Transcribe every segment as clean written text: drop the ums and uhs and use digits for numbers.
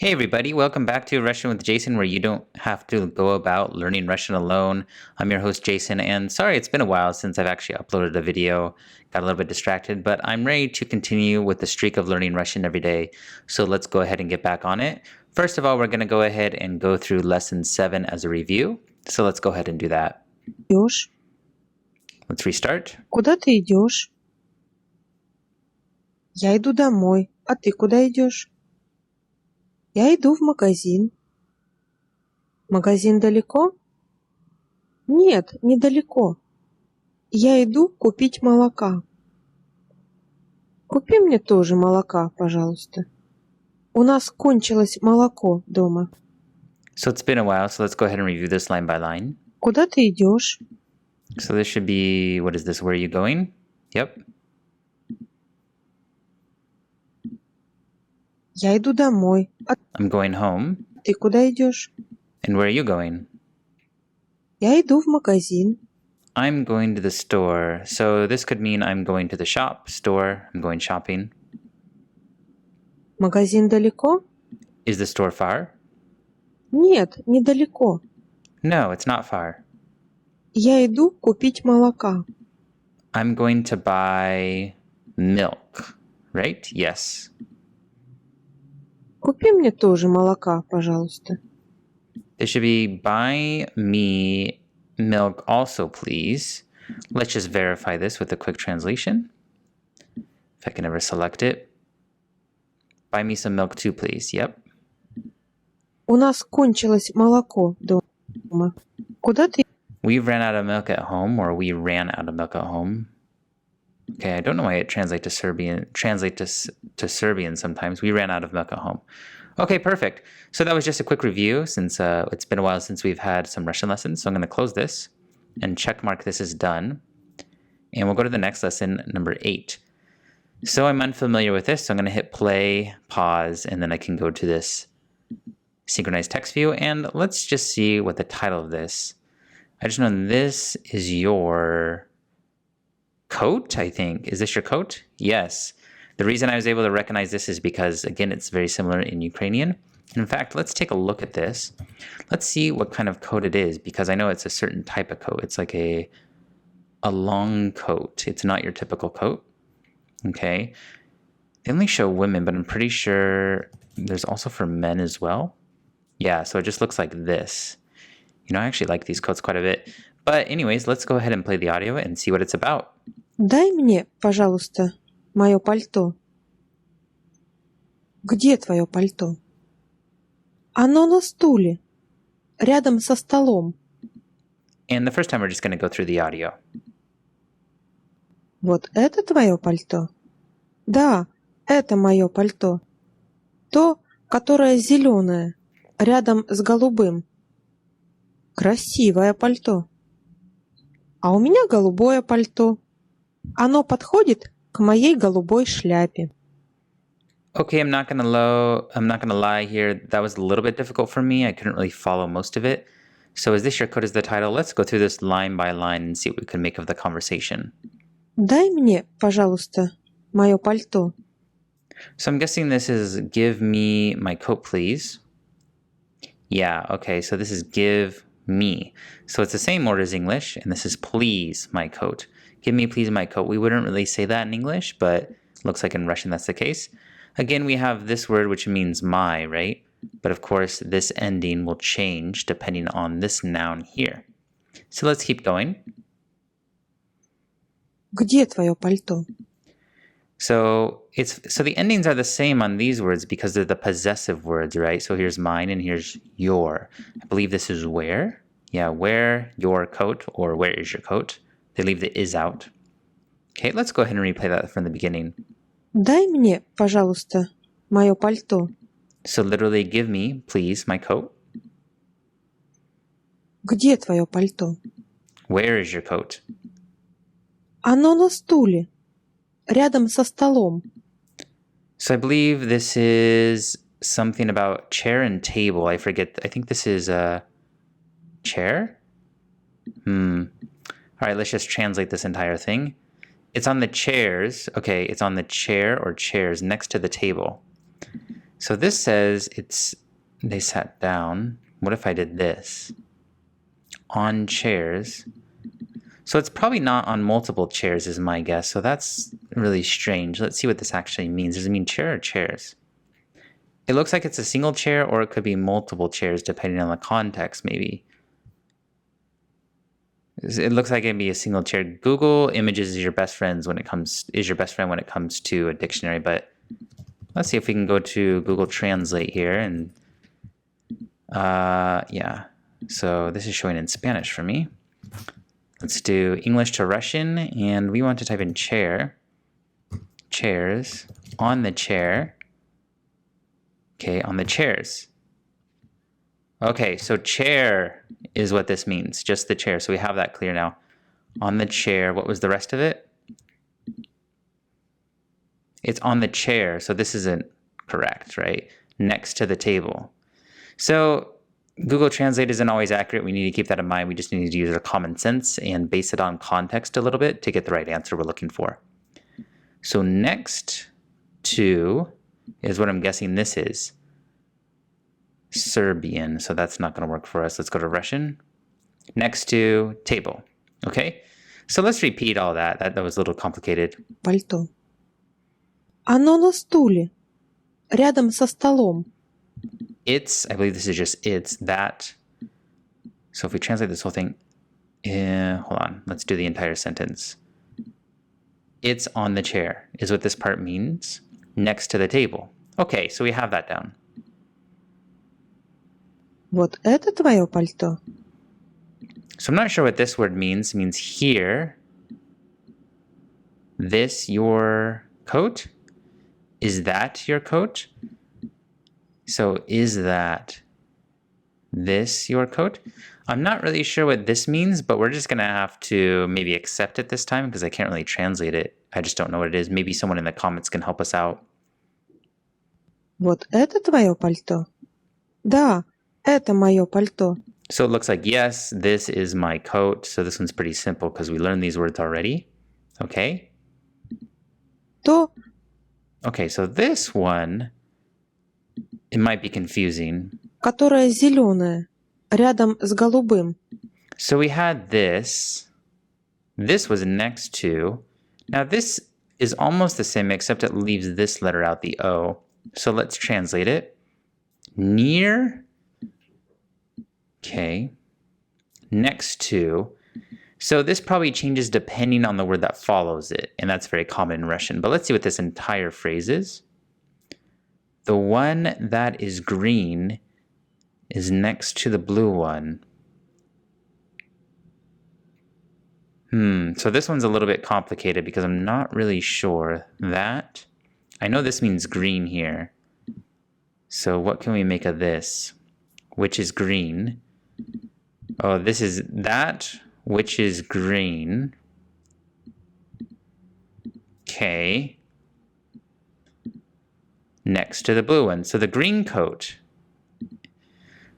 Hey everybody, welcome back to Russian with Jason, where you don't have to go about learning Russian alone. I'm your host Jason, and sorry it's been a while since I've actually uploaded a video. Got a little bit distracted, but I'm ready to continue with the streak of learning Russian every day. So let's go ahead and get back on it. First of all, we're going to go ahead and go through lesson 7 as a review. So let's go ahead and do that. Идешь? Let's restart. Куда ты идешь? Я иду домой. А ты куда идешь? Я иду в магазин. Магазин далеко? Нет, недалеко. Я иду купить молока. Купи мне тоже молока, пожалуйста. У нас кончилось молоко дома. So it's been a while, so let's go ahead and review this line by line. Куда ты идешь? So this should be, what is this, where are you going? Yep. Я иду домой. А I'm going home. ты куда идешь? And where are you going? Я иду в магазин. I'm going to the store. So this could mean I'm going to the shop, store, I'm going shopping. Магазин далеко? Is the store far? Нет, недалеко. No, it's not far. Я иду купить молока. I'm going to buy milk, right? Yes. Купи мне тоже молока, пожалуйста. It should be buy me milk also, please. Let's just verify this with a quick translation. If I can ever select it. Buy me some milk too, please. Yep. У нас кончилось молоко дома. Куда ты? We ran out of milk at home, or we ran out of milk at home. Okay, I don't know why it translates to Serbian sometimes. We ran out of milk at home. Okay, perfect. So that was just a quick review since it's been a while since we've had some Russian lessons. So I'm going to close this and check mark this is done. And we'll go to the next lesson, number 8. So I'm unfamiliar with this, so I'm going to hit play, pause, and then I can go to this synchronized text view. And let's just see what the title of this. I just know this is your coat, I think. Is this your coat? Yes. The reason I was able to recognize this is because, again, it's very similar in Ukrainian. In fact, let's take a look at this. Let's see what kind of coat it is, because I know it's a certain type of coat. It's like a long coat. It's not your typical coat. Okay. They only show women, but I'm pretty sure there's also for men as well. Yeah, so it just looks like this. You know, I actually like these coats quite a bit. But anyways, let's go ahead and play the audio and see what it's about. Дай мне, пожалуйста, мое пальто. Где твое пальто? Оно на стуле, рядом со столом. And the first time we're just going to go through the audio. Вот это твое пальто? Да, это мое пальто. То, которое зеленое, рядом с голубым. Красивое пальто. А у меня голубое пальто. Оно подходит к моей голубой шляпе. Okay, I'm not gonna lie here. That was a little bit difficult for me. I couldn't really follow most of it. So is this your code as the title? Let's go through this line by line and see what we can make of the conversation. Дай мне, пожалуйста, мое пальто. So I'm guessing this is give me my coat, please. Yeah, okay, so this is give me. So it's the same word as English, and this is please my coat. Give me please my coat. We wouldn't really say that in English, but looks like in Russian that's the case. Again, we have this word which means my, right? But of course, this ending will change depending on this noun here. So let's keep going. Где твое пальто? So the endings are the same on these words because they're the possessive words, right? So here's mine and here's your. I believe this is where. Yeah, wear your coat or where is your coat. They leave the is out. Okay, let's go ahead and replay that from the beginning. Дай мне, пожалуйста, мое пальто. So literally, give me, please, my coat. Где твое пальто? Where is your coat? Оно на стуле, рядом со столом. So I believe this is something about chair and table. I forget. I think this is a chair. All right, let's just translate this entire thing. It's on the chairs. Okay, it's on the chair or chairs next to the table. So this says they sat down. What if I did this? On chairs. So it's probably not on multiple chairs is my guess. So that's really strange. Let's see what this actually means. Does it mean chair or chairs? It looks like it's a single chair, or it could be multiple chairs depending on the context maybe. It looks like it'd be a single chair. Google Images is your best friend when it comes to a dictionary, but let's see if we can go to Google Translate here and yeah. So this is showing in Spanish for me. Let's do English to Russian, and we want to type in chair, chairs, on the chair. Okay, on the chairs. Okay, so chair is what this means, just the chair. So we have that clear now. On the chair, what was the rest of it? It's on the chair, so this isn't correct, right? Next to the table. So Google Translate isn't always accurate. We need to keep that in mind. We just need to use our common sense and base it on context a little bit to get the right answer we're looking for. So next to is what I'm guessing this is. Serbian, so that's not going to work for us. Let's go to Russian. Next to table. Okay, so let's repeat all that. That was a little complicated. Пальто. Оно на стуле, рядом со столом. It's, I believe this is just it's, that. So if we translate this whole thing, hold on, let's do the entire sentence. It's on the chair is what this part means, next to the table. Okay, so we have that down. Вот это твое пальто? So I'm not sure what this word means. It means here. This your coat? Is that your coat? So is that this your coat? I'm not really sure what this means, but we're just going to have to maybe accept it this time because I can't really translate it. I just don't know what it is. Maybe someone in the comments can help us out. Вот это твое пальто? Да, это мое пальто. So it looks like, yes, this is my coat. So this one's pretty simple because we learned these words already. Okay. То. Okay, so this one, it might be confusing. Которое зеленое, рядом с голубым. So we had this. This was next to. Now this is almost the same, except it leaves this letter out, the O. So let's translate it. Near. Okay. Next to. So this probably changes depending on the word that follows it, and that's very common in Russian. But let's see what this entire phrase is. The one that is green is next to the blue one. So this one's a little bit complicated because I'm not really sure that. I know this means green here. So what can we make of this? Which is green. Oh, this is that which is green. Okay. Next to the blue one. So the green coat.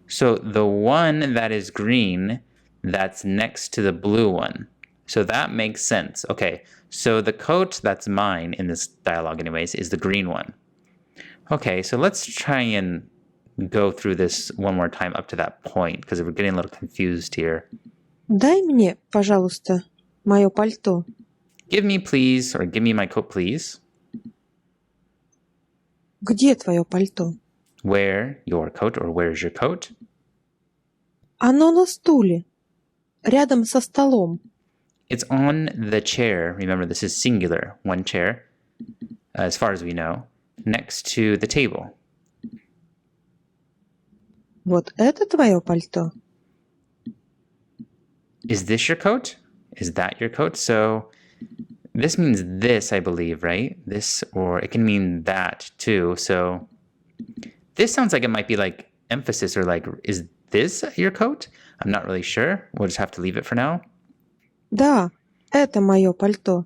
So the one that is green, that's next to the blue one. So that makes sense. Okay, so the coat that's mine in this dialogue anyways is the green one. Okay, so let's try and go through this one more time up to that point because we're getting a little confused here. Дай мне, пожалуйста, мое пальто. Give me please, or give me my coat please. Где твое пальто? Where your coat, or where's your coat? Оно на стуле, рядом со столом. It's on the chair. Remember, this is singular, one chair, as far as we know, next to the table. Вот это твое пальто? Is this your coat? Is that your coat? So this means this, I believe, right? This, or it can mean that too. So this sounds like it might be like emphasis or like, is this your coat? I'm not really sure. We'll just have to leave it for now. Да, это мое пальто.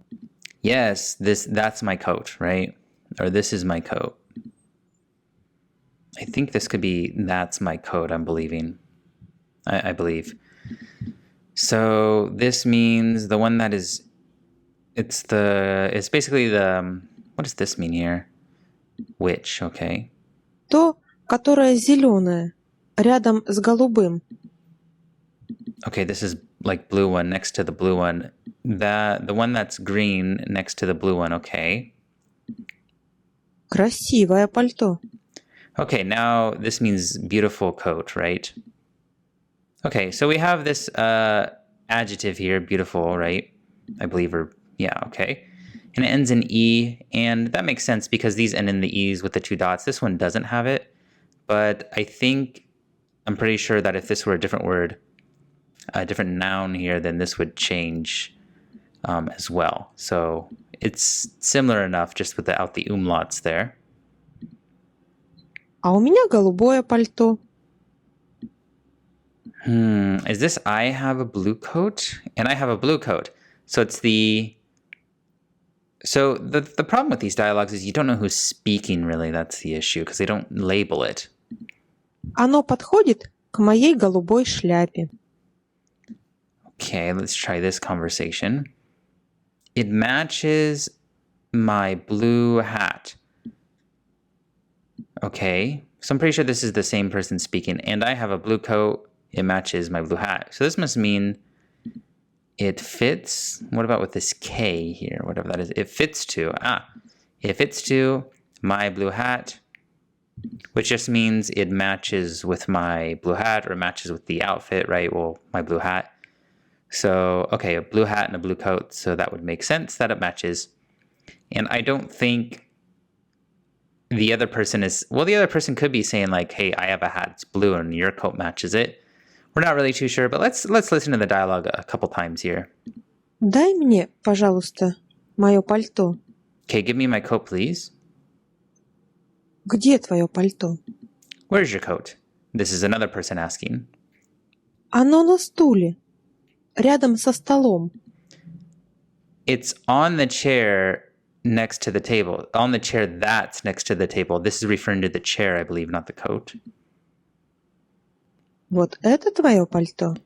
Yes, that's my coat, right? Or this is my coat. I think this could be that's my coat, I'm believing. I believe. So this means the one that is, it's basically the, what does this mean here? Which, okay. То, которое зеленое, рядом с голубым. Okay, this is like blue one next to the blue one. The one that's green next to the blue one, okay. Красивое пальто. Okay, now this means beautiful coat, right? Okay, so we have this adjective here, beautiful, right? I believe, or yeah, okay. And it ends in E, and that makes sense because these end in the E's with the two dots. This one doesn't have it, but I'm pretty sure that if this were a different word, a different noun here, then this would change as well. So it's similar enough just without the umlauts there. А у меня голубое пальто. Is this I have a blue coat? And I have a blue coat. So it's the problem with these dialogues is you don't know who's speaking really. That's the issue because they don't label it. Оно подходит к моей голубой шляпе. Okay, let's try this conversation. It matches my blue hat. Okay, so I'm pretty sure this is the same person speaking. And I have a blue coat. It matches my blue hat. So this must mean it fits. What about with this K here? Whatever that is. It fits to. It fits to my blue hat, which just means it matches with my blue hat or matches with the outfit, right? Well, my blue hat. So, okay, a blue hat and a blue coat. So that would make sense that it matches. And I don't think the other person the other person could be saying like, hey, I have a hat, it's blue and your coat matches it. We're not really too sure, but let's listen to the dialogue a couple times here. Дай мне, пожалуйста, мое пальто. Okay, give me my coat, please. Где твое пальто? Where's your coat? This is another person asking. Оно на стуле, рядом со столом. It's on the chair next to the table. On the chair that's next to the table. This is referring to the chair, I believe, not the coat. Вот это твое пальто?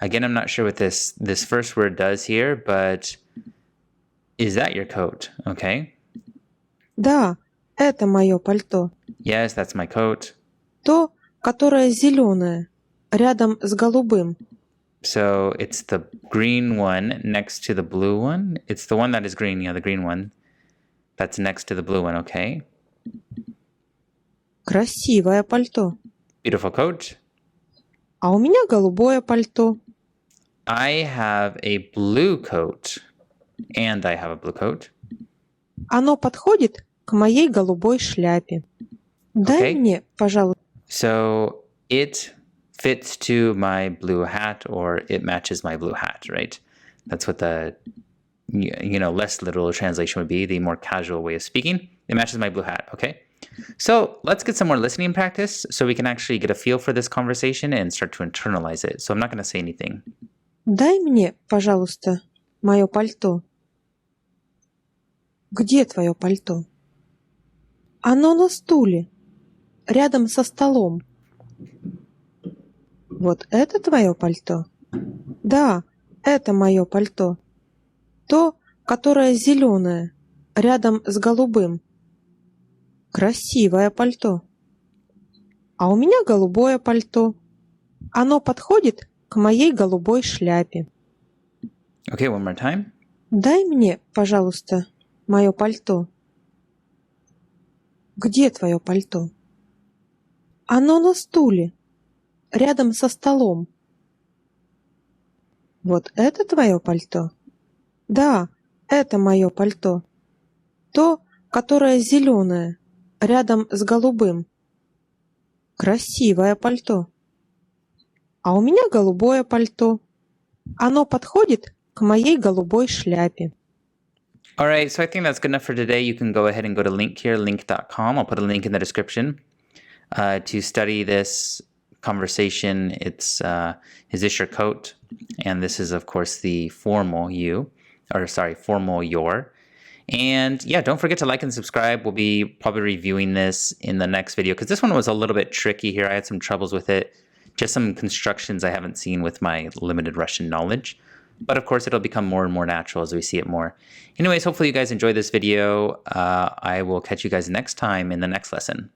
Again, I'm not sure what this first word does here, but is that your coat? Okay. Да, это мое пальто. Yes, that's my coat. То, которое зеленое, рядом с голубым. So it's the green one next to the blue one. It's the one that is green, the green one. That's next to the blue one, okay. Красивое пальто. Beautiful coat. А у меня голубое пальто. I have a blue coat. And I have a blue coat. Оно подходит к моей голубой шляпе. Дай мне, пожалуйста. So it fits to my blue hat or it matches my blue hat, right? That's what the less literal translation would be, the more casual way of speaking. It matches my blue hat, okay? So let's get some more listening practice so we can actually get a feel for this conversation and start to internalize it. So I'm not going to say anything. Дай мне, пожалуйста, мое пальто. Где твое пальто? Оно на стуле, рядом со столом. Вот это твое пальто? Да, это мое пальто. То, которое зеленое, рядом с голубым. Красивое пальто. А у меня голубое пальто. Оно подходит к моей голубой шляпе. Okay, one more time. Дай мне, пожалуйста, мое пальто. Где твое пальто? Оно на стуле, рядом со столом. Вот это твое пальто? Да, это мое пальто. То, которое зеленое, рядом с голубым. Красивое пальто. А у меня голубое пальто. Оно подходит к моей голубой шляпе. All right, so I think that's good enough for today. You can go ahead and go to link here, link.com. I'll put a link in the description to study this conversation. It's is this your coat? And this is, of course, the formal formal your. And yeah, don't forget to like and subscribe. We'll be probably reviewing this in the next video because this one was a little bit tricky here. I had some troubles with it. Just some constructions I haven't seen with my limited Russian knowledge. But of course, it'll become more and more natural as we see it more. Anyways, hopefully you guys enjoyed this video. I will catch you guys next time in the next lesson.